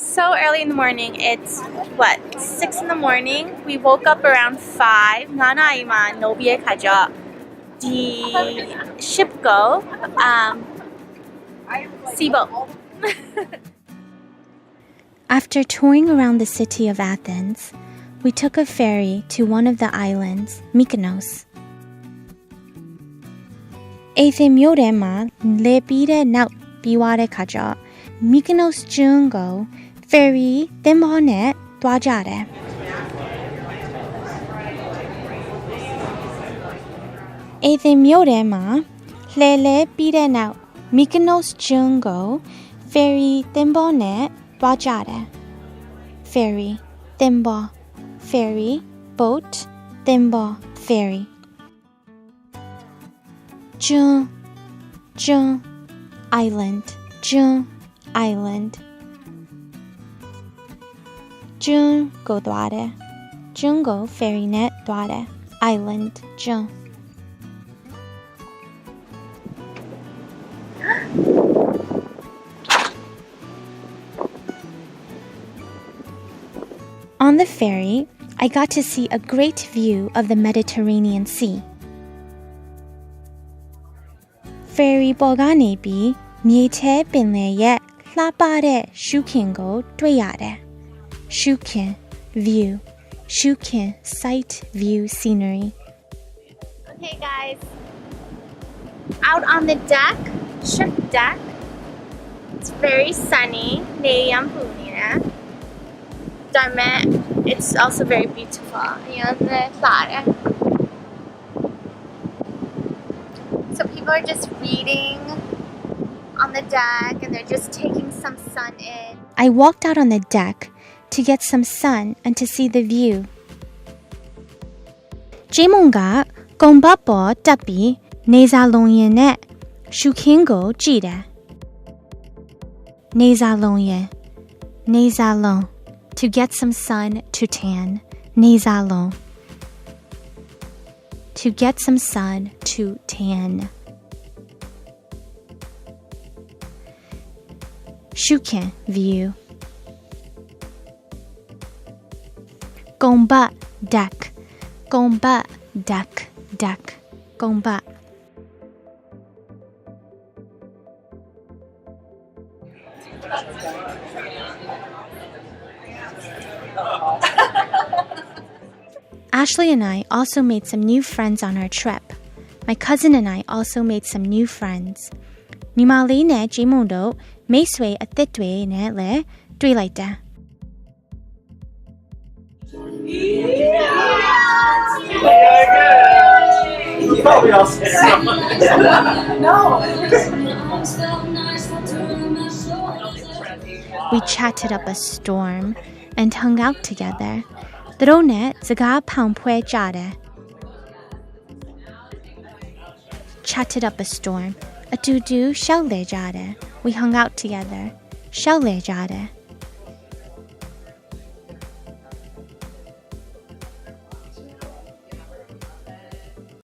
So early in the morning, it's 6 in the morning. We woke up around 5. Nana ima nobiye kaja. The ship go. Seaboat. After touring around the city of Athens, we took a ferry to one of the islands, Mykonos. Athensမြို့ထဲမှာလေပြီးတဲ့နောက်ပြီးွားတဲ့ခါကျ Mykonos ကျွန်းကို ferry သင်္ဘောနဲ့သွားကြတယ်။ Athens မြို့ထဲမှာလဲပြီးတဲ့နောက် Mykonos ကျွန်းကို ferry သင်္ဘောနဲ့သွားကြတယ်။ ferry သင်္ဘော ferry boat သင်္ဘော ferry June island June island June ကိုသွားတယ် June ကို ferry နဲ့သွားတယ် island June On the ferry, I got to see a great view of the Mediterranean Sea. Ferry ပေါ်ကနေပြီးမြေထဲပင်လယ်ရဲ့လှပတဲ့ရှုခင်ကိုတွေ့ရတယ်။ ရှုခင် view ရှုခင် sight view scenery. Okay, guys. Out on the deck, ship deck. It's very sunny. It's also very beautiful. So people are just reading on the deck and they're just taking some sun in. I walked out on the deck to get some sun and to see the view. 제몽가 공바보 답비 네살롱예네 슈킹고 지래. 네살롱예 네살롱 to get some sun to tan. 네살롱 to get some sun to tan. Shuken view. Gomba deck. Gomba deck deck. Gomba. Ashley and I also made some new friends on our trip. My cousin and I also made some new friends. Mimali ne Jimundo Meiswe Atitwe ne le Dwelaita. You probably all say No. We chatted up a storm and hung out together. Drone zaga pampwe jade. Chatted up a storm. A doo-doo shell jade. We hung out together. Shell jade.